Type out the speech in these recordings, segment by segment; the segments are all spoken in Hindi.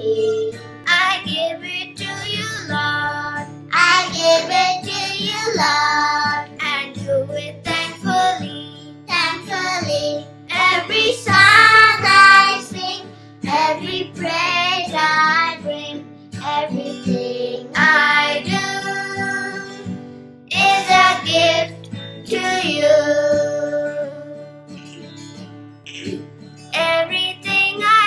I give it to you, Lord. I give it to you, Lord. And do it thankfully. Thankfully. Every song I sing, every praise I bring, everything I do is a gift to you. Everything I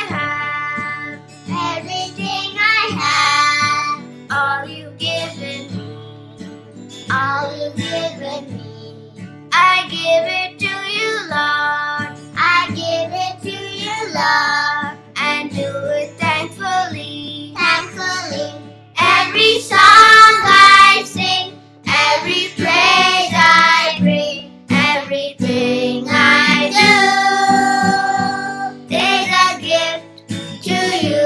have, all you've given me, all you've given me. I give it to you, Lord. I give it to you, Lord. And do it thankfully, thankfully. Every song I sing, every praise I bring, everything I do is a gift to you.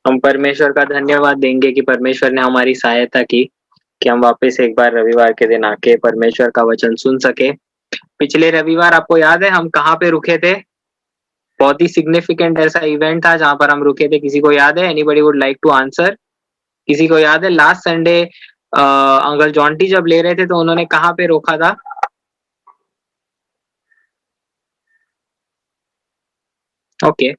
हम परमेश्वर का धन्यवाद देंगे कि परमेश्वर ने हमारी सहायता की कि हम वापस एक बार रविवार के दिन आके परमेश्वर का वचन सुन सके। पिछले रविवार आपको याद है हम कहाँ पे रुके थे? बहुत ही सिग्निफिकेंट ऐसा इवेंट था जहां पर हम रुके थे। किसी को याद है? Anybody would like to answer? किसी को याद है लास्ट संडे अंकल जॉन्टी जब ले रहे थे तो उन्होंने कहाँ पे रोका था? ओके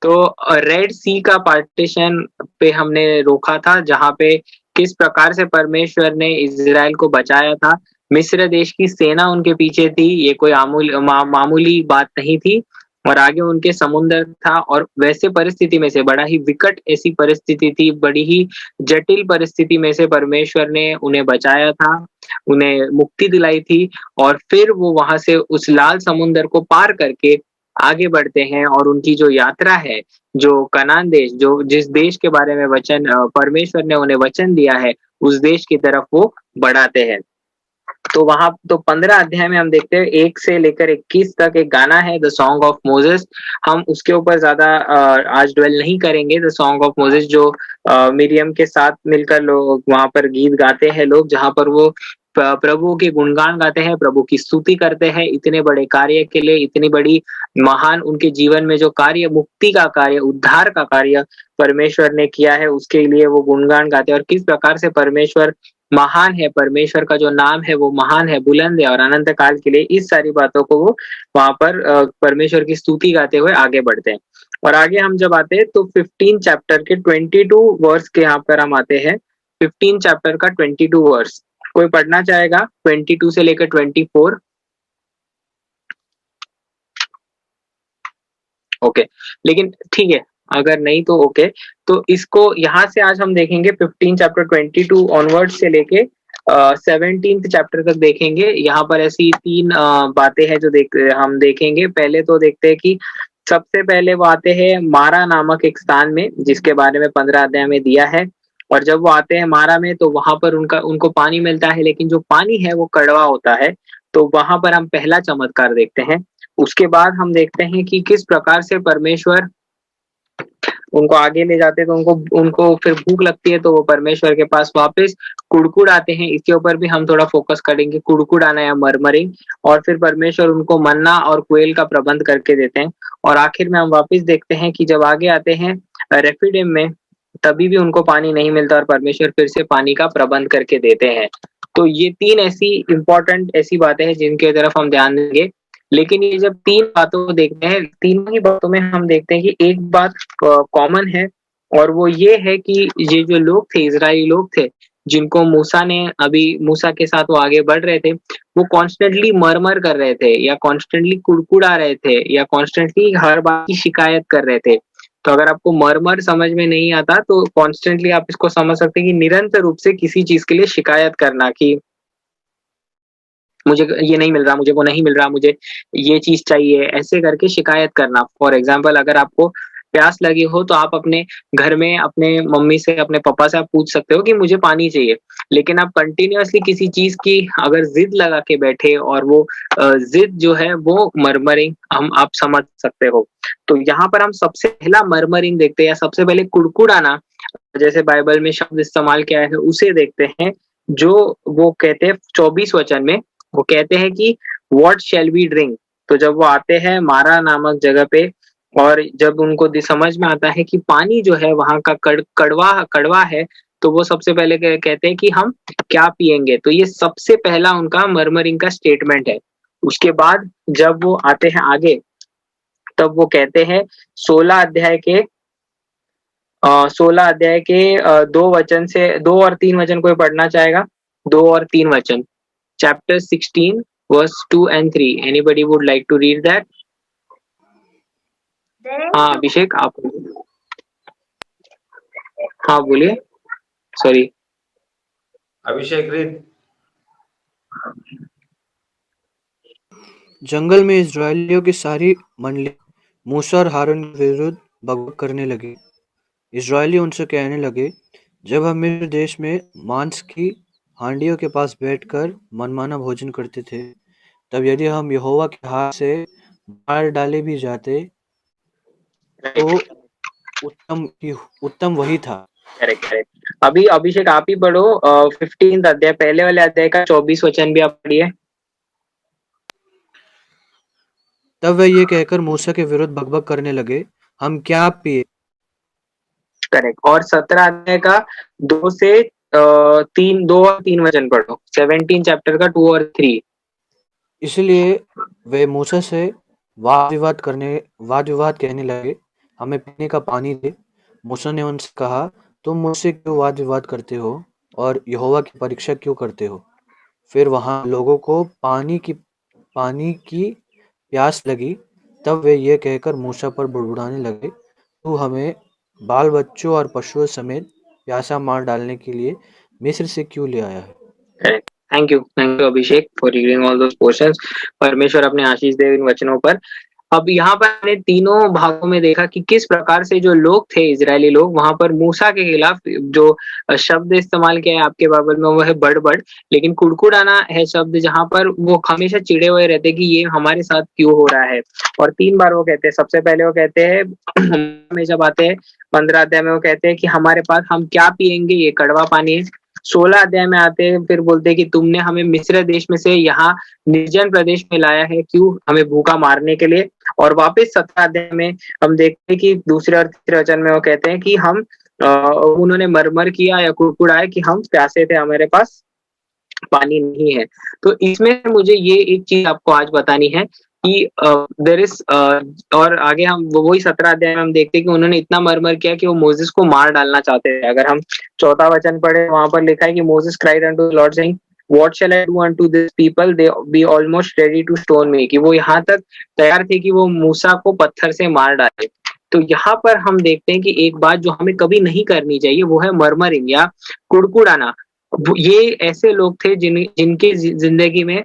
तो रेड सी का पार्टीशन पे हमने रोका था जहां पे किस प्रकार से परमेश्वर ने इजराइल को बचाया था। मिस्र देश की सेना उनके पीछे थी, ये कोई मामूली बात नहीं थी और आगे उनके समुद्र था और वैसे परिस्थिति में से बड़ा ही विकट ऐसी परिस्थिति थी, बड़ी ही जटिल परिस्थिति में से परमेश्वर ने उन्हें बचाया था, उन्हें मुक्ति दिलाई थी और फिर वो वहां से उस लाल समुद्र को पार करके आगे बढ़ते हैं और उनकी जो यात्रा है, जो कनान देश, जो जिस देश के बारे में वचन परमेश्वर ने उन्हें वचन दिया है, उस देश की तरफ वो बढ़ाते हैं। तो वहां तो 15 अध्याय में हम देखते हैं 1 से लेकर 21 तक एक गाना है द सॉन्ग ऑफ मोजेस। हम उसके ऊपर ज्यादा आज ड्वेल नहीं करेंगे। द सॉन्ग ऑफ मोजेस जो मिरियम के साथ मिलकर लोग वहां पर गीत गाते हैं लोग, जहां पर वो प्रभु के गुणगान गाते हैं, प्रभु की स्तुति करते हैं इतने बड़े कार्य के लिए, इतनी बड़ी महान उनके जीवन में जो कार्य, मुक्ति का कार्य, उद्धार का कार्य परमेश्वर ने किया है उसके लिए वो गुणगान गाते हैं और किस प्रकार से परमेश्वर महान है, परमेश्वर का जो नाम है वो महान है, बुलंद है और अनंत काल के लिए। इस सारी बातों को वो वहां पर परमेश्वर की स्तुति गाते हुए आगे बढ़ते हैं। और आगे हम जब आते हैं तो 15 चैप्टर के 22 वर्स के यहाँ पर हम आते हैं। 15 चैप्टर का 22 वर्स कोई पढ़ना चाहेगा? 22 से लेकर 24। ओके लेकिन ठीक है, अगर नहीं तो ओके। तो इसको यहाँ से आज हम देखेंगे 15 चैप्टर 22 ऑनवर्ड से लेके 17th चैप्टर तक देखेंगे। यहाँ पर ऐसी 3 बातें हैं जो हम देखेंगे। पहले तो देखते हैं कि सबसे पहले वो आते हैं मारा नामक एक स्थान में, जिसके बारे में 15 अध्याय में दिया है। और जब वो आते हैं मारा में तो वहां पर उनको पानी मिलता है, लेकिन जो पानी है वो कड़वा होता है। तो वहां पर हम पहला चमत्कार देखते हैं। उसके बाद हम देखते हैं कि किस प्रकार से परमेश्वर उनको आगे ले जाते हैं, तो उनको फिर भूख लगती है तो वो परमेश्वर के पास वापस कुड़कुड़ आते हैं। इसके ऊपर भी हम थोड़ा फोकस करेंगे, कुड़कुड़ आना या मरमरिंग। और फिर परमेश्वर उनको मन्ना और कुएल का प्रबंध करके देते हैं। और आखिर में हम वापस देखते हैं कि जब आगे आते हैं रेफिडिम में, तभी भी उनको पानी नहीं मिलता और परमेश्वर फिर से पानी का प्रबंध करके देते हैं। तो ये 3 ऐसी इंपॉर्टेंट ऐसी बातें हैं जिनके तरफ हम ध्यान देंगे। लेकिन ये जब 3 बातों को देखते हैं, तीनों ही बातों में हम देखते हैं कि एक बात कॉमन है और वो ये है कि ये जो लोग थे, इजरायली लोग थे, जिनको मूसा के साथ वो आगे बढ़ रहे थे, वो कॉन्स्टेंटली मरमर कर रहे थे या कॉन्स्टेंटली कुड़कुड़ा रहे थे या कॉन्स्टेंटली हर बात की शिकायत कर रहे थे। तो अगर आपको मरमर समझ में नहीं आता तो कॉन्स्टेंटली आप इसको समझ सकते हैं कि निरंतर रूप से किसी चीज के लिए शिकायत करना कि मुझे ये नहीं मिल रहा, मुझे वो नहीं मिल रहा, मुझे ये चीज चाहिए, ऐसे करके शिकायत करना। फॉर एग्जाम्पल अगर आपको प्यास लगी हो तो आप अपने घर में अपने मम्मी से, अपने पापा से आप पूछ सकते हो कि मुझे पानी चाहिए। लेकिन आप कंटिन्यूअसली किसी चीज की अगर जिद लगा के बैठे और वो जिद जो है वो मरमरिंग आप समझ सकते हो। तो यहाँ पर हम सबसे पहला मरमरिंग देखते हैं या सबसे पहले कुड़कुड़ाना, जैसे बाइबल में शब्द इस्तेमाल किया है उसे देखते हैं, जो वो कहते हैं 24 वचन में, वो कहते हैं कि व्हाट शैल वी ड्रिंक। तो जब वो आते हैं मारा नामक जगह पे, और जब उनको समझ में आता है कि पानी जो है वहां का कड़वा कड़वा है, तो वो सबसे पहले कहते हैं कि हम क्या पिएंगे। तो ये सबसे पहला उनका मरमरिंग का स्टेटमेंट है। उसके बाद जब वो आते हैं आगे, तब वो कहते हैं 16 के 2 वचन से, 2 और 3 वचन कोई पढ़ना चाहेगा? 2 और 3 वचन, chapter 16 verse 2 and 3, anybody would like to read that? हाँ अभिषेक आप, हाँ बोलिए, सॉरी अभिषेक रीड। जंगल में इजराइलियों की सारी मंडली मूसा और हारून के विरुद्ध बकबक करने लगी। इजराइली उनसे कहने लगे, जब हम मिस्र देश में मांस की हांडियों के पास बैठकर मनमाना भोजन करते थे, तब यदि हम यहोवा के हाथ से मार डाले भी जाते तो उत्तम वही था। Correct correct. अभी अभिषेक आप ही पढ़ो 15 अध्याय, पहले वाले अध्याय का 24 वचन भी आप पढ़िए। तब वे ये कहकर मूसा के विरुद्ध बकबक करने लगे, हम क्या पिए। करेक्ट। और 17 अध्याय का 2 और 3 वचन पढ़ो, 17 चैप्टर का 2 और 3। इसलिए वे मूसा से वाद विवाद कहने लगे, हमें पीने का पानी दे। मूसा ने उनसे कहा, तुम मुझसे क्यों वाद विवाद करते हो और यहोवा की परीक्षा क्यों करते हो। फिर वहां लोगों को पानी की प्यास लगी। तब वे ये कहकर मूसा पर बुड़बुड़ाने लगे, तू हमें बाल बच्चों और पशुओं समेत प्यासा मार डालने के लिए मिस्र से क्यों ले आया है। Thank you Abhishek for reading all those portions. परमेश्वर अपने आशीष दे इन वचनों पर। अब यहाँ पर हमने तीनों भागों में देखा कि किस प्रकार से जो लोग थे, इजरायली लोग, वहां पर मूसा के खिलाफ जो शब्द इस्तेमाल किया है आपके बाइबल में वो है बड़बड़, लेकिन कुड़कुड़ाना है शब्द जहां पर वो हमेशा चिड़े हुए रहते कि ये हमारे साथ क्यों हो रहा है। और 3 बार वो कहते हैं, सबसे पहले वो कहते हैं में जब आते हैं 15 अध्याय में वो कहते हैं कि हमारे पास हम क्या पिएंगे, ये कड़वा पानी है। 16 अध्याय में आते हैं, फिर बोलते हैं कि तुमने हमें मिस्र देश में से यहाँ निर्जन प्रदेश में लाया है, क्यों, हमें भूखा मारने के लिए। और वापस 17 अध्याय में हम देखते हैं कि दूसरे और तीसरे वचन में वो कहते हैं कि हम उन्होंने मरमर किया या कुड़कुड़ाया कि हम प्यासे थे, हमारे पास पानी नहीं है। तो इसमें मुझे ये एक चीज आपको आज बतानी है कि देयर इज, और आगे हम वही 17 अध्याय में हम देखते हैं कि उन्होंने इतना मरमर किया कि वो मोसेस को मार डालना चाहते थे। अगर हम 4था वचन पढ़े, वहां पर लिखा है कि Moses cried unto the Lord saying, what shall I do unto this people, they be almost ready to stone me, कि वो यहाँ तक तैयार थे कि वो मूसा को पत्थर से मार डाले। तो यहाँ पर हम देखते हैं कि एक बात जो हमें कभी नहीं करनी चाहिए वो है मरमरिंग या कुड़कुड़ाना। ये ऐसे लोग थे जिनके जिंदगी में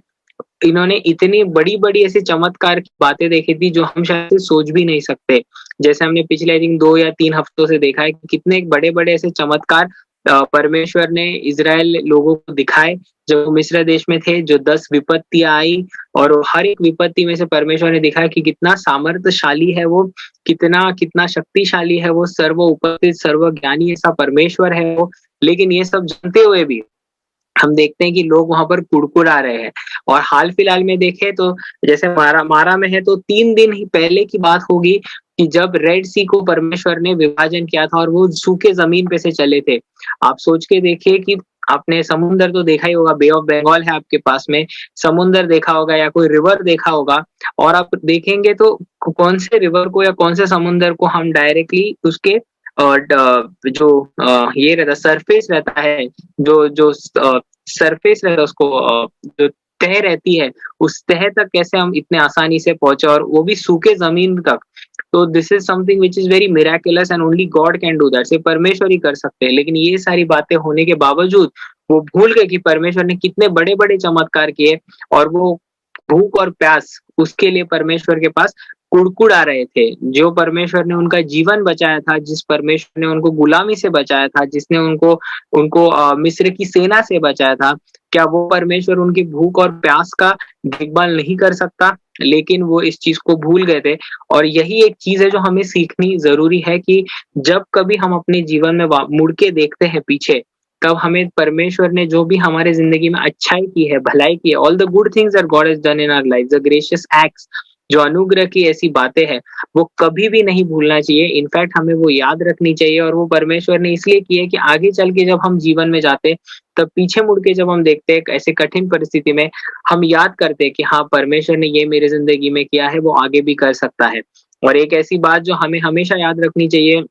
इन्होंने इतनी बड़ी बड़ी ऐसी चमत्कार की बातें देखी थी जो हम शायद सोच भी नहीं सकते। जैसे हमने पिछले 2 या 3 हफ्तों से देखा है कि कितने बड़े बड़े ऐसे चमत्कार परमेश्वर ने इजराइल लोगों को दिखाए जब वो मिस्र देश में थे। जो 10 विपत्तियां आई और हर एक विपत्ति में से परमेश्वर ने दिखाया कि कितना सामर्थ्यशाली है वो, कितना कितना शक्तिशाली है वो, सर्व उपस्थित सर्व ज्ञानी ऐसा परमेश्वर है वो। लेकिन ये सब जानते हुए भी हम देखते हैं कि लोग वहां पर कुड़कुड़ा रहे हैं। और हाल फिलहाल में देखें तो जैसे मारा में है, तो 3 दिन ही पहले की बात होगी कि जब रेड सी को परमेश्वर ने विभाजन किया था और वो सूखे जमीन पे से चले थे। आप सोच के देखिए कि आपने समुद्र तो देखा ही होगा, बे ऑफ बंगाल है आपके पास में, समुद्र देखा होगा या कोई रिवर देखा होगा, और आप देखेंगे तो कौन से रिवर को या कौन से समुद्र को हम डायरेक्टली उसके जो ये रहता सरफेस रहता है, जो जो सरफेस रहता है उसको जो तह रहती है, उस तह तक कैसे हम इतने आसानी से पहुंचे, और वो भी सूखे जमीन तक। तो this is something which is very miraculous and only God can do that. सिर्फ परमेश्वर ही कर सकते हैं। लेकिन ये सारी बातें होने के बावजूद वो भूल गए कि परमेश्वर ने कितने बड़े बड़े चमत्कार किए, और वो भूख और प्यास उसके लिए परमेश्वर के पास कुड़कुड़ा रहे थे। जो परमेश्वर ने उनका जीवन बचाया था, जिस परमेश्वर ने उनको गुलामी से बचाया था, जिसने उनको उनको मिस्र की सेना से बचाया था, क्या वो परमेश्वर उनकी भूख और प्यास का देखभाल नहीं कर सकता? लेकिन वो इस चीज को भूल गए थे। और यही एक चीज है जो हमें सीखनी जरूरी है कि जब कभी हम अपने जीवन में मुड़ के देखते हैं पीछे, तब हमें परमेश्वर ने जो भी हमारे जिंदगी में अच्छाई की है, भलाई की है, all the good things that God has done in our life, the gracious acts, जो अनुग्रह की ऐसी बातें हैं, वो कभी भी नहीं भूलना चाहिए। इनफैक्ट हमें वो याद रखनी चाहिए, और वो परमेश्वर ने इसलिए की है कि आगे चल के जब हम जीवन में जाते, तब पीछे मुड़ के जब हम देखते हैं ऐसे कठिन परिस्थिति में, हम याद करते हैं कि हाँ, परमेश्वर ने ये मेरे जिंदगी में किया है, वो आगे भी कर सकता है। और एक ऐसी बात जो हमें हमेशा याद रखनी चाहिए,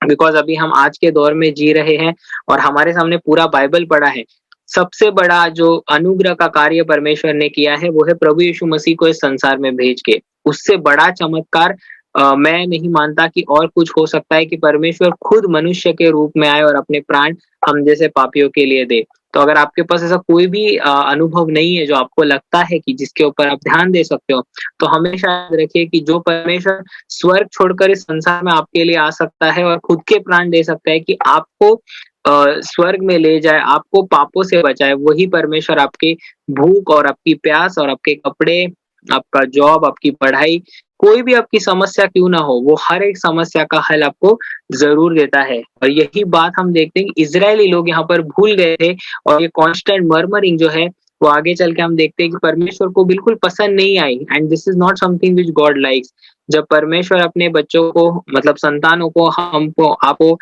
बिकॉज अभी हम आज के दौर में जी रहे हैं और हमारे सामने पूरा बाइबल पड़ा है। सबसे बड़ा जो अनुग्रह का कार्य परमेश्वर ने किया है, वो है प्रभु यीशु मसीह को इस संसार में भेज के। उससे बड़ा चमत्कार मैं नहीं मानता कि और कुछ हो सकता है कि परमेश्वर खुद मनुष्य के रूप में आए और अपने प्राण हम जैसे पापियों के लिए दे। तो अगर आपके पास ऐसा कोई भी अनुभव नहीं है जो आपको लगता है कि जिसके ऊपर आप ध्यान दे सकते हो, तो हमेशा याद रखिए कि जो परमेश्वर स्वर्ग छोड़कर इस संसार में आपके लिए आ सकता है और खुद के प्राण दे सकता है कि आपको स्वर्ग में ले जाए, आपको पापों से बचाए, वही परमेश्वर आपकी भूख और आपकी प्यास और आपके कपड़े, आपका जॉब, आपकी पढ़ाई, कोई भी आपकी समस्या क्यों ना हो, वो हर एक समस्या का हल आपको जरूर देता है। और यही बात हम देखते हैं कि इजरायली लोग यहाँ पर भूल गए थे, और ये कांस्टेंट मर्मरिंग जो है, वो आगे चल के हम देखते हैं कि परमेश्वर को बिल्कुल पसंद नहीं आई, and this is not something which God likes. जब परमेश्वर अपने बच्चों को, मतलब संतानों को, हमको, आपको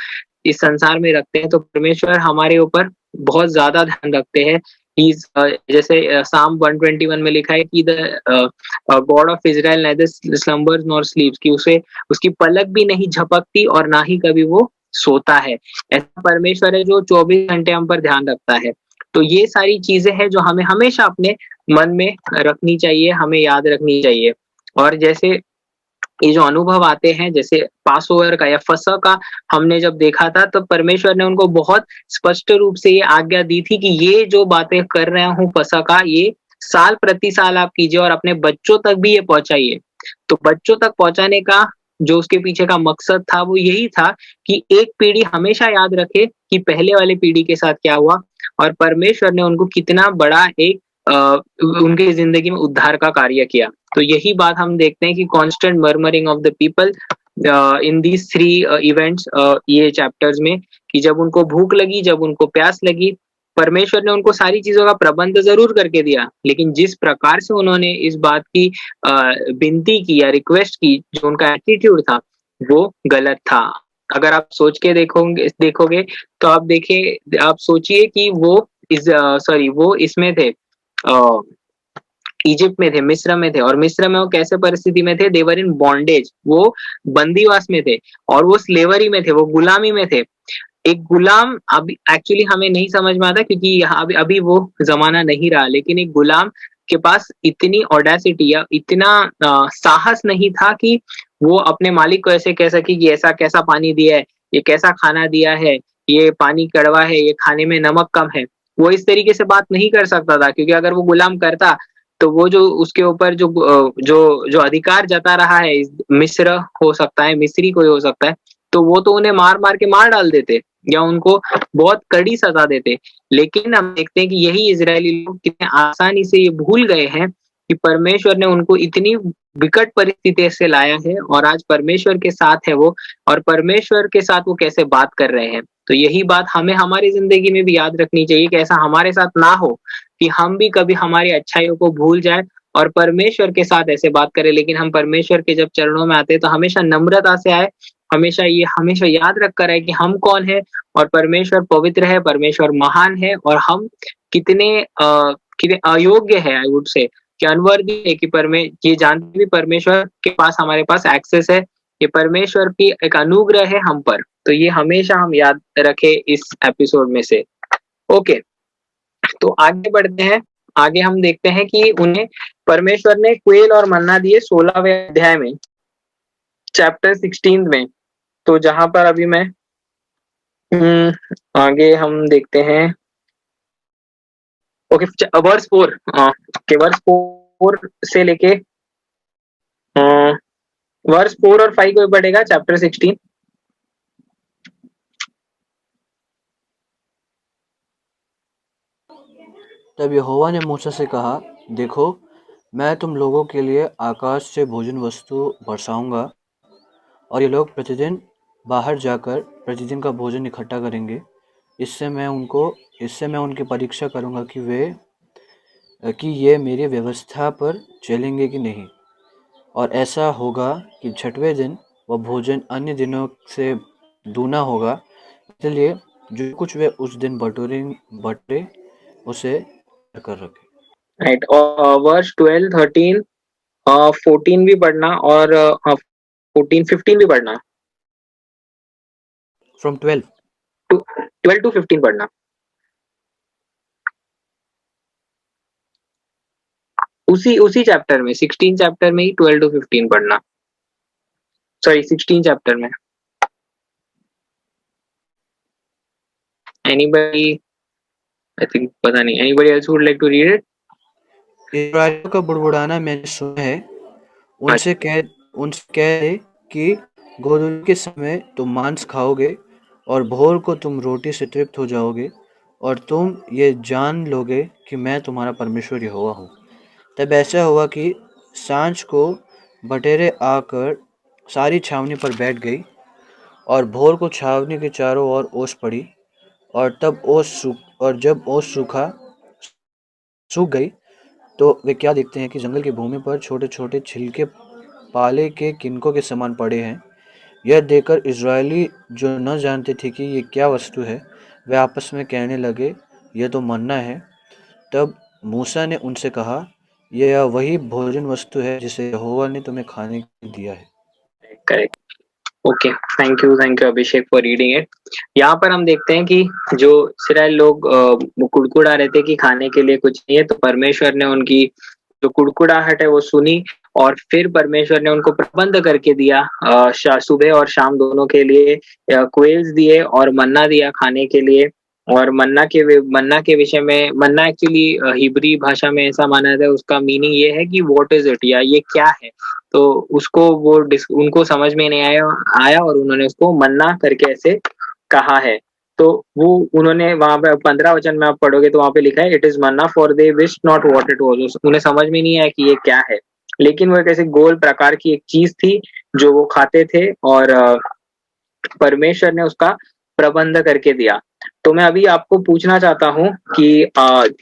इस संसार में रखते हैं, तो परमेश्वर हमारे ऊपर बहुत ज्यादा ध्यान रखते हैं। जैसे साम 121 में लिखा है कि the God of Israel neither slumbers nor sleeps, कि उसे उसकी पलक भी नहीं झपकती और ना ही कभी वो सोता है। ऐसा परमेश्वर है जो 24 घंटे हम पर ध्यान रखता है। तो ये सारी चीजें हैं जो हमें हमेशा अपने मन में रखनी चाहिए, हमें याद रखनी चाहिए। और जैसे ये जो अनुभव आते हैं, जैसे पास ओवर का या फसह का हमने जब देखा था, तब परमेश्वर ने उनको बहुत स्पष्ट रूप से ये आज्ञा दी थी कि ये जो बातें कर रहा हूँ फसह का, ये साल प्रति साल आप कीजिए और अपने बच्चों तक भी ये पहुंचाइए। तो बच्चों तक पहुंचाने का जो उसके पीछे का मकसद था, वो यही था कि एक पीढ़ी हमेशा याद रखे कि पहले वाले पीढ़ी के साथ क्या हुआ, और परमेश्वर ने उनको कितना बड़ा एक उनकी जिंदगी में उद्धार का कार्य किया। तो यही बात हम देखते हैं कि constant murmuring of the people in these three events, ये चैप्टर्स में, कि जब उनको भूख लगी, जब उनको प्यास लगी, परमेश्वर ने उनको सारी चीजों का प्रबंध जरूर करके दिया, लेकिन जिस प्रकार से उन्होंने इस बात की विनती की या रिक्वेस्ट की, जो उनका एटीट्यूड था, वो गलत था। अगर आप सोच के देखोगे तो आप सोचिए कि वो इसमें थे, इजिप्ट में थे, मिस्र में थे, और मिस्र में वो कैसे परिस्थिति में थे, देवर इन बॉन्डेज, वो बंदीवास में थे, और वो स्लेवरी में थे, वो गुलामी में थे। एक गुलाम, अभी एक्चुअली हमें नहीं समझ में आता क्योंकि यहाँ अभी वो जमाना नहीं रहा, लेकिन एक गुलाम के पास इतनी ऑडेसिटी या इतना साहस नहीं था कि वो अपने मालिक को ऐसे कह सके कि ऐसा कैसा पानी दिया है, ये कैसा खाना दिया है, ये पानी कड़वा है, ये खाने में नमक कम है। वो इस तरीके से बात नहीं कर सकता था, क्योंकि अगर वो गुलाम करता, तो वो जो उसके ऊपर जो अधिकार जता रहा है, मिस्र हो सकता है, मिस्री कोई हो सकता है, तो वो तो उन्हें मार मार के मार डाल देते या उनको बहुत कड़ी सजा देते। लेकिन हम देखते हैं कि यही इजरायली लोग कितने आसानी से ये भूल गए हैं कि परमेश्वर ने उनको इतनी विकट परिस्थिति से लाया है, और आज परमेश्वर के साथ है वो, और परमेश्वर के साथ वो कैसे बात कर रहे हैं। तो यही बात हमें हमारी जिंदगी में भी याद रखनी चाहिए कि ऐसा हमारे साथ ना हो कि हम भी कभी हमारी अच्छाइयों को भूल जाए और परमेश्वर के साथ ऐसे बात करें। लेकिन हम परमेश्वर के जब चरणों में आते हैं तो हमेशा नम्रता से आए, हमेशा याद रख कर है कि हम कौन है, और परमेश्वर पवित्र है, परमेश्वर महान है, और हम कितने अयोग्य है, आई वुड से, कि अनवर्दी है, कि ये जानते भी परमेश्वर के पास हमारे पास एक्सेस है, ये परमेश्वर की एक अनुग्रह है हम पर। तो ये हमेशा हम याद रखें इस एपिसोड में से। ओके, तो आगे बढ़ते हैं। आगे हम देखते हैं कि उन्हें परमेश्वर ने क्वेल और मन्ना दिए 16वें अध्याय में, चैप्टर 16 में। तो जहां पर अभी मैं आगे हम देखते हैं, ओके, वर्स 4 के वर्स 4 से लेके वर्स 4 और 5 को पढ़ेगा, चैप्टर 16। तब यहोवा ने मूसा से कहा, देखो, मैं तुम लोगों के लिए आकाश से भोजन वस्तु बरसाऊंगा, और ये लोग प्रतिदिन बाहर जाकर प्रतिदिन का भोजन इकट्ठा करेंगे। इससे मैं उनकी परीक्षा करूंगा कि ये मेरी व्यवस्था पर चलेंगे कि नहीं। और ऐसा होगा कि छठवें दिन वह भोजन अन्य दिनों से दूना होगा, इसलिए जो कुछ वे उस दिन बटोरे उसे कर रखे। राइट, और वर्स 12, 13, 14 भी पढ़ना, और 14, 15 भी पढ़ना, फ्रॉम 12। 12 to 15 पढ़ना। उसी चैप्टर में, 16 चैप्टर में ही 12 to 15 पढ़ना, सॉरी 16 चैप्टर में। एनीबडी, आई थिंक, पता नहीं, anybody else would like to read it? इस्राएलियों का बुड़बुड़ाना मैंने सुना है। उनसे कह दे कि गोधूली के समय तुम मांस खाओगे और भोर को तुम रोटी से तृप्त हो जाओगे, और तुम ये जान लोगे कि मैं तुम्हारा परमेश्वर यहोवा हूँ। तब ऐसा हुआ कि सांझ को बटेरें आकर सारी छावनी पर बैठ गई, और भोर को छावनी के चारों ओर ओस पड़ी, और जब ओस सूख गई, तो वे क्या देखते हैं कि जंगल की भूमि पर छोटे छोटे छिलके पाले के किनकों के समान पड़े हैं। यह देखकर इजरायली, जो न जानते थे कि ये क्या वस्तु है, वे आपस में कहने लगे, यह तो मन्ना है। तब मूसा ने उनसे कहा, यह वही भोजन वस्तु है जिसे यहोवा ने तुम्हें खाने के लिए दिया है। Correct. Okay, thank you Abhishek for reading it. यहाँ पर हम देखते हैं कि जो इस्राएल लोग कुड़कुड़ा रहे थे कि खाने के लिए कुछ नहीं है, तो परमेश्वर ने उनकी जो कुड़कुड़ाहट है वो सुनी, और फिर परमेश्वर ने उनको प्रबंध करके दिया, सुबह और शाम दोनों के लिए क्वेल्स दिए और मन्ना दिया खाने के लिए। और मन्ना के विषय में, मन्ना एक्चुअली हिब्री भाषा में ऐसा माना जाता है, उसका मीनिंग ये है कि व्हाट इज इट, या ये क्या है। तो उसको उनको समझ में नहीं आया और उन्होंने उसको मन्ना करके ऐसे कहा है। तो वो उन्होंने वहां पे 15 वचन में आप पढ़ोगे तो वहां पे लिखा है, it is Manna for they wish not what it was. उन्हें समझ में नहीं आया कि ये क्या है, लेकिन वो एक ऐसे गोल प्रकार की एक चीज थी जो वो खाते थे, और परमेश्वर ने उसका प्रबंध करके दिया। तो मैं अभी आपको पूछना चाहता हूँ कि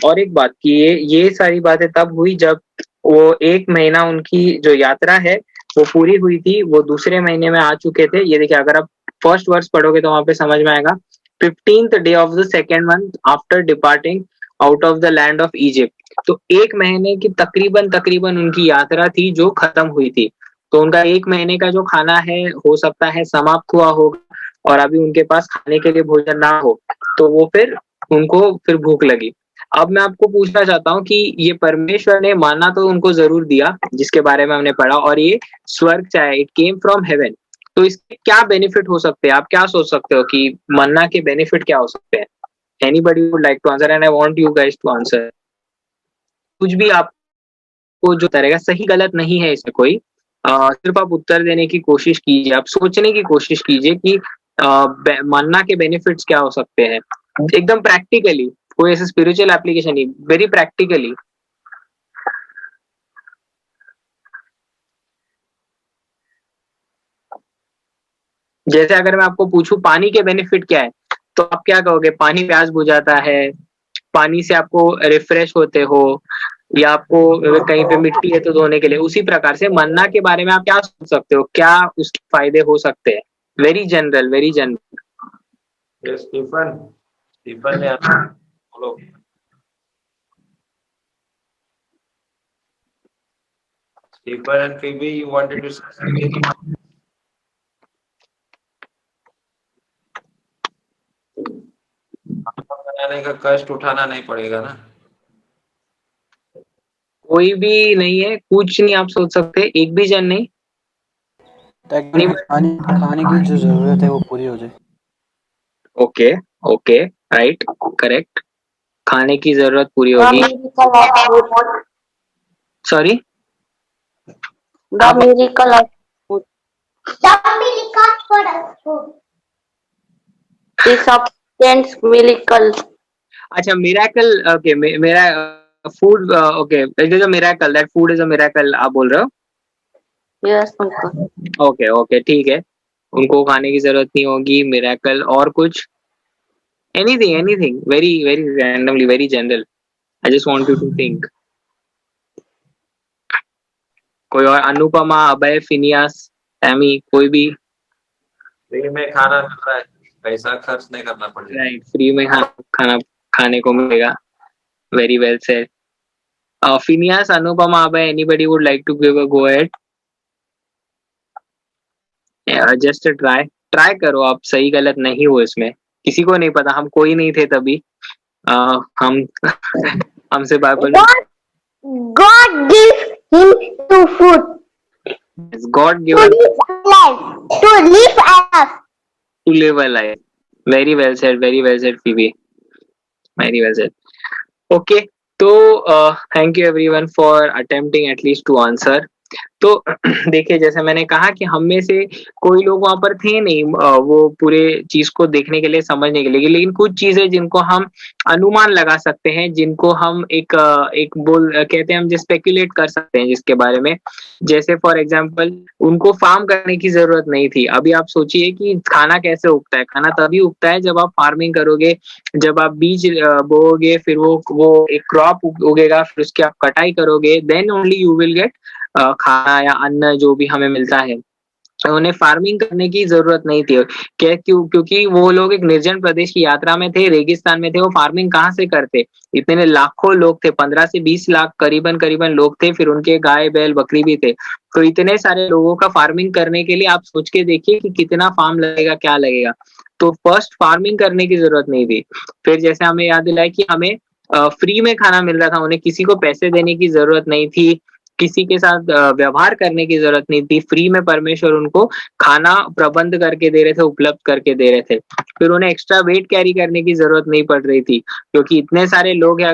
और एक बात कि ये सारी बातें तब हुई जब वो 1 महीना उनकी जो यात्रा है वो पूरी हुई थी, वो दूसरे महीने में आ चुके थे। ये देखिए, अगर आप फर्स्ट वर्स पढ़ोगे तो वहां पे समझ में आएगा, 15th day of the second month after departing out of the land of Egypt। तो 1 महीने की तकरीबन उनकी यात्रा थी जो खत्म हुई थी। तो उनका 1 महीने का जो खाना है हो सकता है समाप्त हुआ होगा, और अभी उनके पास खाने के लिए भोजन ना हो, तो वो उनको फिर भूख लगी। अब मैं आपको पूछना चाहता हूँ कि ये परमेश्वर ने माना तो उनको जरूर दिया, जिसके बारे में हमने पढ़ा, और ये स्वर्ग से आया, इट केम फ्रॉम हेवन। तो इसके क्या बेनिफिट हो सकते हैं? आप क्या सोच सकते हो कि मन्ना के बेनिफिट क्या हो सकते हैं? Anybody would like to answer, and I want you guys to answer. कुछ भी आपको जो तरेगा, सही गलत नहीं है इसमें कोई, सिर्फ आप उत्तर देने की कोशिश कीजिए, आप सोचने की कोशिश कीजिए कि मन्ना के बेनिफिट्स क्या हो सकते हैं, एकदम प्रैक्टिकली, कोई ऐसे स्पिरिचुअल एप्लीकेशन नहीं, वेरी प्रैक्टिकली। जैसे अगर मैं आपको पूछूं पानी के बेनिफिट क्या है, तो आप क्या कहोगे? पानी प्यास बुझाता है, पानी से आपको रिफ्रेश होते हो, या आपको कहीं पे मिट्टी है तो धोने के लिए। उसी प्रकार से मन्ना के बारे में आप क्या सोच सकते हो, क्या उसके फायदे हो सकते हैं? Very general, very general. Yes, Stephen ने बोलो। Stephen and Phoebe, you wanted to say something? खाना बनाने का कष्ट उठाना नहीं पड़ेगा ना। कोई भी नहीं है, कुछ नहीं आप सोच सकते, एक भी जन नहीं। ताकि खाने की जो जरूरत है वो पूरी हो जाए। ओके, ओके, राइट, करेक्ट, खाने की जरूरत पूरी The होगी। miracle of food. Sorry, The miracle of food. The substance miracle. अच्छा, मिराकल, ओके, मेरा food, okay, it is a miracle, that food is a miracle, आप बोल रहे हो? Yes, uncle. ओके, ओके, ठीक है, उनको खाने की जरूरत नहीं होगी, मिराकल। और कुछ? anything, very randomly, very general. I just want you to think. कोई और? अनुपमा, अभय, फिनियास, एमी, कोई भी? फ्री में खाना मिल रहा है, पैसा खर्च नहीं करना पड़ेगा। राइट, फ्री में खाना खाने को मिलेगा। Very well said. Phineas, Anupama, Abhay, anybody would like to give a go ahead? Just try करो, आप सही गलत नहीं हो इसमें, किसी को नहीं पता, हम कोई नहीं थे तभी। हम हमसे Bible God gives him to food God to given live alive, to live alive. to live a life. Very well said, Phoebe. Very well said. Okay, तो thank you everyone for attempting at least to answer. तो देखिए, जैसे मैंने कहा कि हम में से कोई लोग वहां पर थे नहीं वो पूरे चीज को देखने के लिए, समझने के लिए, लेकिन कुछ चीजें जिनको हम अनुमान लगा सकते हैं, जिनको हम एक कहते हैं, हम जो स्पेक्युलेट कर सकते हैं जिसके बारे में, जैसे फॉर एग्जांपल उनको फार्म करने की जरूरत नहीं थी। अभी आप सोचिए कि खाना कैसे उगता है। खाना तभी उगता है जब आप फार्मिंग करोगे, जब आप बीज बोओगे, फिर वो एक क्रॉप उगेगा, फिर उसकी आप कटाई करोगे, then only you will get खाना या अन्न जो भी हमें मिलता है। उन्हें फार्मिंग करने की जरूरत नहीं थी। क्योंकि वो लोग एक निर्जन प्रदेश की यात्रा में थे, रेगिस्तान में थे, वो फार्मिंग कहाँ से करते? इतने लाखों लोग थे, 15 से 20 लाख करीबन लोग थे, फिर उनके गाय बैल बकरी भी थे। तो इतने सारे लोगों का फार्मिंग करने के लिए आप सोच के देखिए कि कितना फार्म लगेगा, क्या लगेगा। तो फर्स्ट फार्मिंग करने की जरूरत नहीं थी। फिर जैसे हमें याद दिलाया कि हमें फ्री में खाना मिल रहा था, उन्हें किसी को पैसे देने की जरूरत नहीं थी, किसी के साथ व्यवहार करने की जरूरत नहीं थी। फ्री में परमेश्वर उनको खाना प्रबंध करके दे रहे थे, उपलब्ध करके दे रहे थे। फिर उन्हें एक्स्ट्रा वेट कैरी करने की जरूरत नहीं पड़ रही थी, क्योंकि इतने सारे लोग हैं,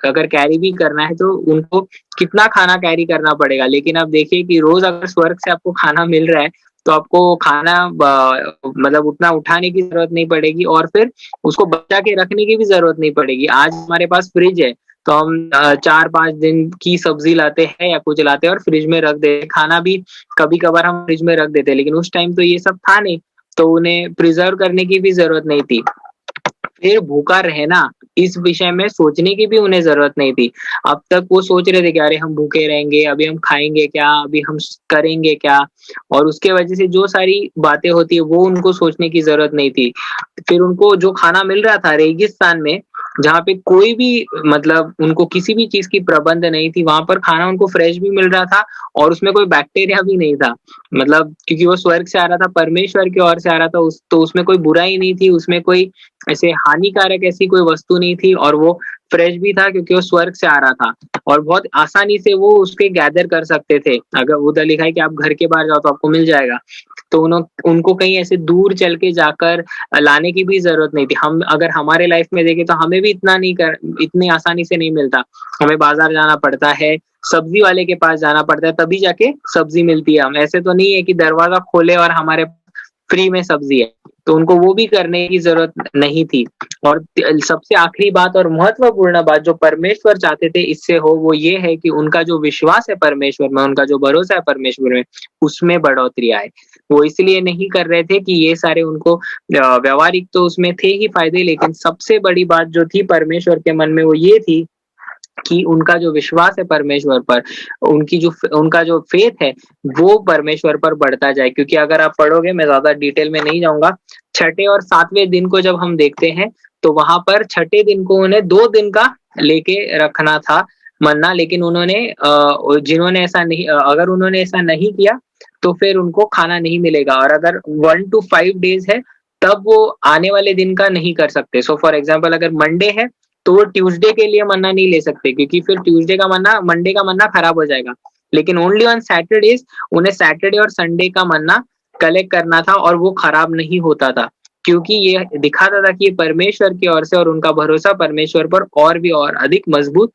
अगर कैरी भी करना है तो उनको कितना खाना कैरी करना पड़ेगा। लेकिन अब देखिए कि रोज अगर स्वर्ग से आपको खाना मिल रहा है, तो आपको खाना मतलब उतना उठाने की जरूरत नहीं पड़ेगी, और फिर उसको बचा के रखने की भी जरूरत नहीं पड़ेगी। आज हमारे पास फ्रिज है, तो हम 4-5 दिन की सब्जी लाते हैं या कुछ लाते हैं और फ्रिज में रख देते। खाना भी कभी कभार हम फ्रिज में रख देते, लेकिन उस टाइम तो ये सब था नहीं, तो उन्हें प्रिजर्व करने की भी जरूरत नहीं थी। फिर भूखा रहना, इस विषय में सोचने की भी उन्हें जरूरत नहीं थी। अब तक वो सोच रहे थे कि अरे हम भूखे रहेंगे, अभी हम खाएंगे क्या, अभी हम करेंगे क्या, और उसके वजह से जो सारी बातें होती है वो उनको सोचने की जरूरत नहीं थी। फिर उनको जो खाना मिल रहा था रेगिस्तान में, जहाँ पे कोई भी मतलब उनको किसी भी चीज की प्रबंध नहीं थी, वहां पर खाना उनको फ्रेश भी मिल रहा था और उसमें कोई बैक्टीरिया भी नहीं था। मतलब क्योंकि वो स्वर्ग से आ रहा था, परमेश्वर की ओर से आ रहा था, तो उसमें कोई बुराई नहीं थी, उसमें कोई ऐसे हानिकारक ऐसी कोई वस्तु नहीं थी, और वो फ्रेश भी था क्योंकि वो स्वर्ग से आ रहा था, और बहुत आसानी से वो उसके गैदर कर सकते थे। अगर उधर लिखा है कि आप घर के बाहर जाओ तो आपको मिल जाएगा, तो उनको कहीं ऐसे दूर चल के जाकर लाने की भी जरूरत नहीं थी। हम अगर हमारे लाइफ में देखें तो हमें भी इतनी आसानी से नहीं मिलता। हमें बाजार जाना पड़ता है, सब्जी वाले के पास जाना पड़ता है, तभी जाके सब्जी मिलती है। हम ऐसे तो नहीं है कि दरवाजा खोले और हमारे फ्री में सब्जी है, तो उनको वो भी करने की जरूरत नहीं थी। और सबसे आखिरी बात और महत्वपूर्ण बात जो परमेश्वर चाहते थे इससे हो, वो ये है कि उनका जो विश्वास है परमेश्वर में, उनका जो भरोसा है परमेश्वर में, उसमें बढ़ोतरी आए। वो इसलिए नहीं कर रहे थे कि ये सारे उनको व्यवहारिक तो उसमें थे ही फायदे, लेकिन सबसे बड़ी बात जो थी परमेश्वर के मन में वो ये थी कि उनका जो विश्वास है परमेश्वर पर, उनका जो फेथ है वो परमेश्वर पर बढ़ता जाए। क्योंकि अगर आप पढ़ोगे, मैं ज्यादा डिटेल में नहीं जाऊंगा, छठे और सातवें दिन को जब हम देखते हैं तो वहां पर छठे दिन को उन्हें 2 दिन का लेके रखना था मन्ना, लेकिन जिन्होंने ऐसा नहीं, अगर उन्होंने ऐसा नहीं किया तो फिर उनको खाना नहीं मिलेगा। और अगर 1 to 5 डेज है तब वो आने वाले दिन का नहीं कर सकते। सो फॉर एग्जाम्पल अगर मंडे है तो वो ट्यूसडे के लिए मन्ना नहीं ले सकते, क्योंकि फिर ट्यूसडे का मन्ना मंडे का मन्ना खराब हो जाएगा। लेकिन ओनली ऑन सैटरडेज उन्हें सैटरडे और संडे का मन्ना कलेक्ट करना था, और वो खराब नहीं होता था, क्योंकि ये दिखाता था कि ये परमेश्वर की ओर से, और उनका भरोसा परमेश्वर पर और भी और अधिक मजबूत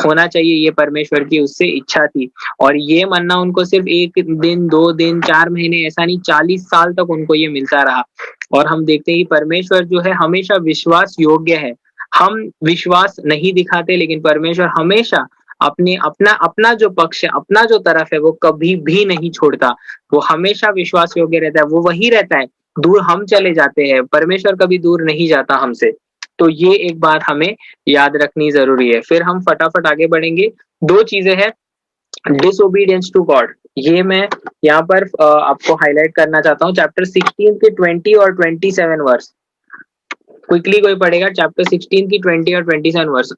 होना चाहिए। ये परमेश्वर की उससे इच्छा थी। और ये मन्ना उनको सिर्फ 1 दिन, 2 दिन, 4 महीने, ऐसा नहीं, 40 साल तक उनको ये मिलता रहा। और हम देखते हैं परमेश्वर जो है हमेशा विश्वास योग्य है। हम विश्वास नहीं दिखाते, लेकिन परमेश्वर हमेशा अपना जो पक्ष है, अपना जो तरफ है, वो कभी भी नहीं छोड़ता। वो हमेशा विश्वास योग्य रहता है। वो वही रहता है दूर हम चले जाते हैं, परमेश्वर कभी दूर नहीं जाता हमसे। तो ये एक बात हमें याद रखनी जरूरी है। फिर हम फटाफट आगे बढ़ेंगे। दो चीजें हैं, डिसोबीडियंस टू गॉड, ये मैं यहाँ पर आपको हाईलाइट करना चाहता हूँ। चैप्टर 16 के 20 और 27 वर्स, क्विकली कोई पढ़ेगा चैप्टर 16 की 20 और 27 वर्स?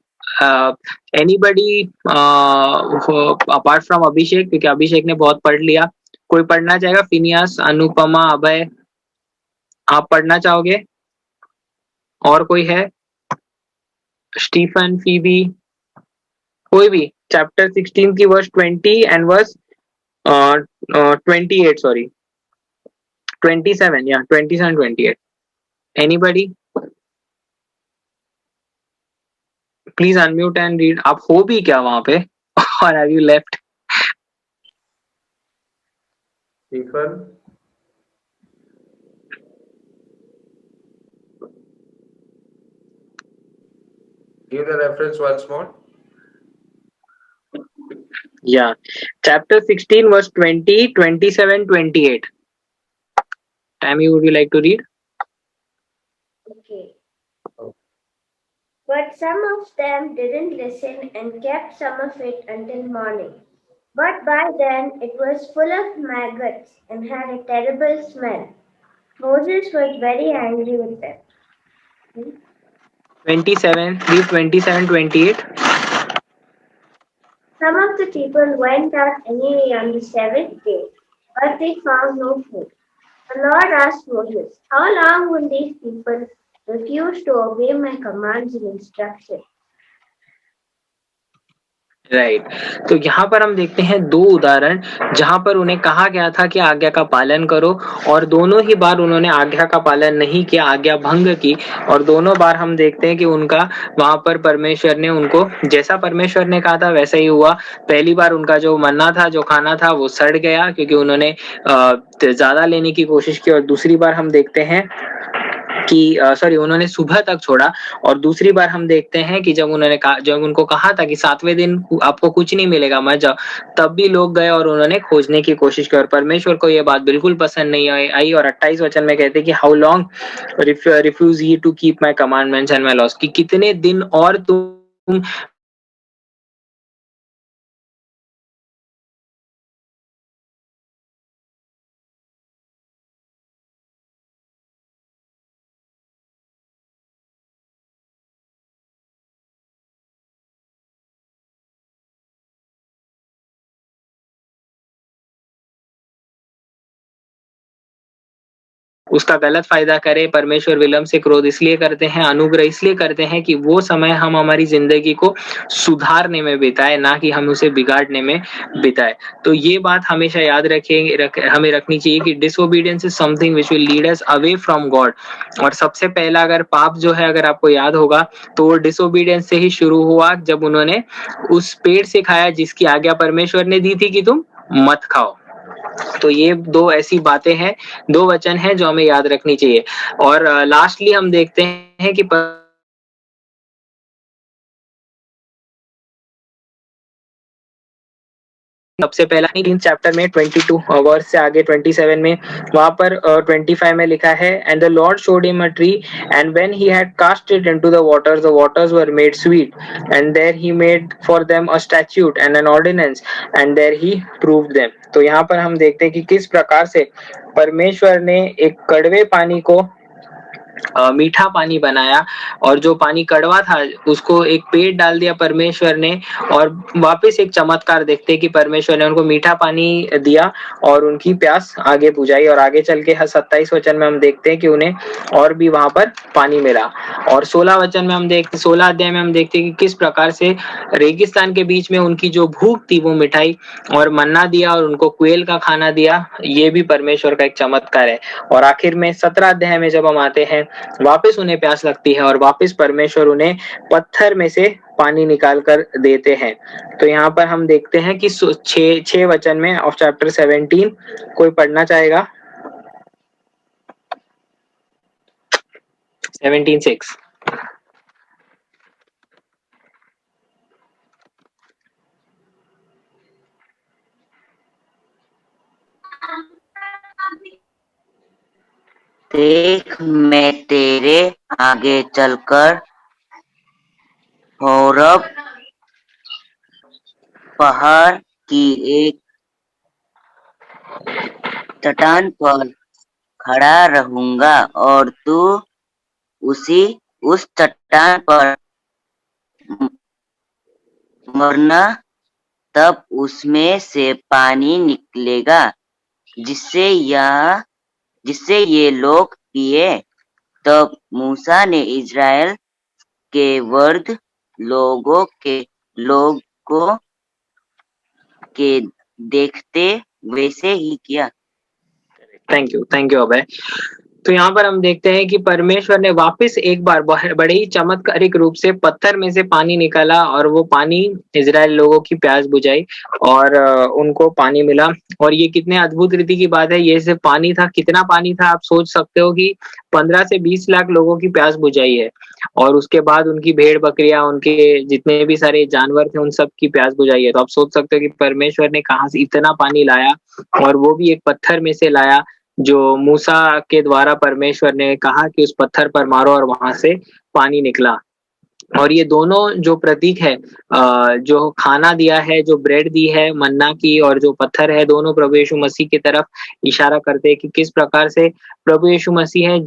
एनीबडी अपार्ट फ्रॉम अभिषेक, क्योंकि अभिषेक ने बहुत पढ़ लिया। कोई पढ़ना चाहेगा? फिनियास, अनुपमा, अभय, आप पढ़ना चाहोगे? और कोई है? स्टीफन, फीबी, कोई भी? चैप्टर 16 की वर्स 20 एंड वर्स 28, सॉरी 27, या 27 28, anybody? Please unmute and read. आप हो भी क्या वहां पे और have you left? Stephen, give the reference once more. Yeah, chapter 16 verse 20, 27, 28. Tammy, would you like to read? Okay. But some of them didn't listen and kept some of it until morning. But by then it was full of maggots and had a terrible smell. Moses was very angry with them. 27, read 27, 28. Some of the people went out anyway on the seventh day, but they found no food. The Lord asked Moses, "How long will these people refuse to obey my commands and instructions?" Right, तो यहाँ पर हम देखते हैं दो उदाहरण जहां पर उन्हें कहा गया था कि आज्ञा का पालन करो, और दोनों ही बार उन्होंने आज्ञा का पालन नहीं किया, आज्ञा भंग की। और दोनों बार हम देखते हैं कि उनका वहां पर परमेश्वर ने उनको जैसा परमेश्वर ने कहा था वैसा ही हुआ। पहली बार उनका जो मन्ना था, जो खाना था, वो सड़ गया क्योंकि उन्होंने ज्यादा लेने की कोशिश की। और दूसरी बार हम देखते हैं कि सॉरी, उन्होंने सुबह तक छोड़ा। और दूसरी बार हम देखते हैं कि जब उनको कहा था कि 7वें दिन आपको कुछ नहीं मिलेगा, मत जाओ, तब भी लोग गए और उन्होंने खोजने की कोशिश की। और परमेश्वर को ये बात बिल्कुल पसंद नहीं आई। और 28 वचन में कहते हैं कि how long refuse he to keep my commandments and my laws, कि कितने दिन और तुम उसका गलत फायदा करे। परमेश्वर विलंब से क्रोध इसलिए करते हैं, अनुग्रह इसलिए करते हैं कि वो समय हम हमारी जिंदगी को सुधारने में बिताए, ना कि हम उसे बिगाड़ने में बिताए। तो ये बात हमेशा याद हमें रखनी चाहिए कि disobedience is something which will lead us away from God. और सबसे पहला अगर पाप जो है, अगर आपको याद होगा, तो वो डिसोबीडियंस से ही शुरू हुआ, जब उन्होंने उस पेड़ से खाया जिसकी आज्ञा परमेश्वर ने दी थी कि तुम मत खाओ। तो ये दो ऐसी बातें हैं, दो वचन हैं जो हमें याद रखनी चाहिए। और लास्टली हम देखते हैं कि सबसे पहला 19 चैप्टर में 22 वर्स से आगे 27 में, वहां पर 25 में लिखा है, and the Lord showed him a tree and when he had cast it into the waters were made sweet and there he made for them a statute and an ordinance and there he proved them. तो यहाँ पर हम देखते हैं कि किस प्रकार से परमेश्वर ने एक कड़वे पानी को मीठा पानी बनाया, और जो पानी कड़वा था उसको एक पेड़ डाल दिया परमेश्वर ने। और वापस एक चमत्कार देखते हैं कि परमेश्वर ने उनको मीठा पानी दिया और उनकी प्यास आगे बुझाई। और आगे चल के 27 वचन में हम देखते हैं कि उन्हें और भी वहां पर पानी मिला। और 16 अध्याय में हम देखते हैं कि किस प्रकार से रेगिस्तान के बीच में उनकी जो भूख थी वो मिठाई और मन्ना दिया, और उनको क्वेल का खाना दिया। ये भी परमेश्वर का एक चमत्कार है। और आखिर में 17 अध्याय में जब हम आते हैं, वापस उन्हें प्यास लगती है और वापस परमेश्वर उन्हें पत्थर में से पानी निकाल कर देते हैं। तो यहाँ पर हम देखते हैं कि 6 वचन में ऑफ चैप्टर 17, कोई पढ़ना चाहेगा? 17:6। देख मैं तेरे आगे चलकर होरब पहाड़ की एक चट्टान पर खड़ा रहूंगा और तू उस चट्टान पर मरना, तब उसमें से पानी निकलेगा जिससे ये लोग पिए। तब मूसा ने इज़राइल के वृद्ध लोगों के देखते वैसे ही किया। थैंक यू अभय। तो यहाँ पर हम देखते हैं कि परमेश्वर ने वापस एक बार बड़े ही चमत्कारिक रूप से पत्थर में से पानी निकाला और वो पानी इजराइल लोगों की प्यास बुझाई और उनको पानी मिला। और ये कितने अद्भुत रीति की बात है, ये सिर्फ पानी था। कितना पानी था आप सोच सकते हो कि 15 से 20 लाख लोगों की प्यास बुझाई है। और उसके बाद उनकी भेड़ बकरियां, उनके जितने भी सारे जानवर थे, उन सब की प्यास बुझाई है। तो आप सोच सकते हो कि परमेश्वर ने कहाँ से इतना पानी लाया, और वो भी एक पत्थर में से लाया जो मूसा के द्वारा परमेश्वर ने कहा कि उस पत्थर पर मारो और वहां से पानी निकला। और ये दोनों जो प्रतीक है, जो खाना दिया है, जो ब्रेड दी है मन्ना की, और जो पत्थर है, दोनों प्रभु यीशु मसीह की तरफ इशारा करते हैं कि किस प्रकार से प्रभु यीशु मसीह है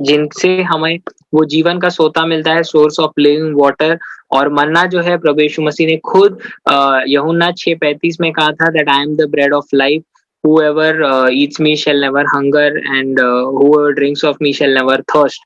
जिनसे हमें वो जीवन का सोता मिलता है, सोर्स ऑफ लिविंग वाटर। और मन्ना जो है प्रभु यीशु मसीह ने खुद यूहन्ना 6:35 में कहा था that I am the bread of life, whoever eats me shall never hunger and whoever drinks of me shall never thirst।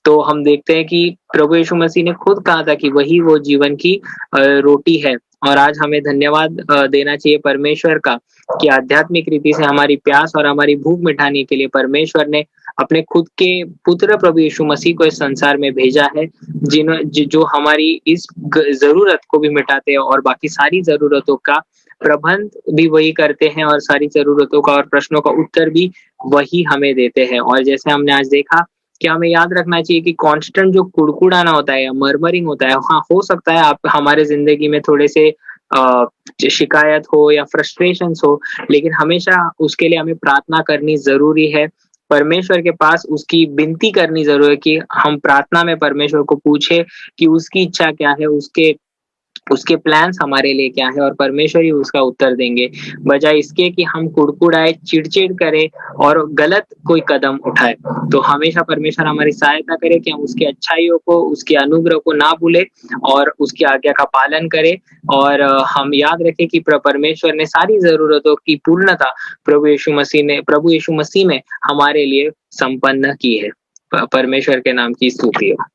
तो हम देखते हैं कि प्रभु यीशु मसीह ने खुद कहा था कि वही वो जीवन की रोटी है। और आज हमें धन्यवाद देना चाहिए परमेश्वर का कि आध्यात्मिक रीति से हमारी प्यास और हमारी भूख मिटाने के लिए परमेश्वर ने अपने खुद के पुत्र प्रभु यीशु मसीह को इस संसार में भेजा है, जो हमारी इस जरूरत को भी मिटाते हैं और बाकी सारी जरूरतों का प्रबंध भी वही करते हैं, और सारी जरूरतों का और प्रश्नों का उत्तर भी वही हमें देते हैं। और जैसे हमने आज देखा कि हमें याद रखना चाहिए कि कांस्टेंट जो कुड़कुड़ाना होता है या मरमरिंग होता है, हाँ हो सकता है आप हमारे जिंदगी में थोड़े से शिकायत हो या फ्रस्ट्रेशंस हो, लेकिन हमेशा उसके लिए हमें प्रार्थना करनी जरूरी है। परमेश्वर के पास उसकी विनती करनी जरूरी है कि हम प्रार्थना में परमेश्वर को पूछे कि उसकी इच्छा क्या है, उसके प्लान्स हमारे लिए क्या है, और परमेश्वर ही उसका उत्तर देंगे, बजाय इसके कि हम कुड़कुड़ाए, चिड़चिड़ करें और गलत कोई कदम उठाए। तो हमेशा परमेश्वर हमारी सहायता करे कि हम उसकी अच्छाइयों को, उसके अनुग्रह को ना भूले और उसकी आज्ञा का पालन करें। और हम याद रखें कि परमेश्वर ने सारी जरूरतों की पूर्णता प्रभु यीशु मसीह में हमारे लिए संपन्न की है। परमेश्वर के नाम की स्तुति हो।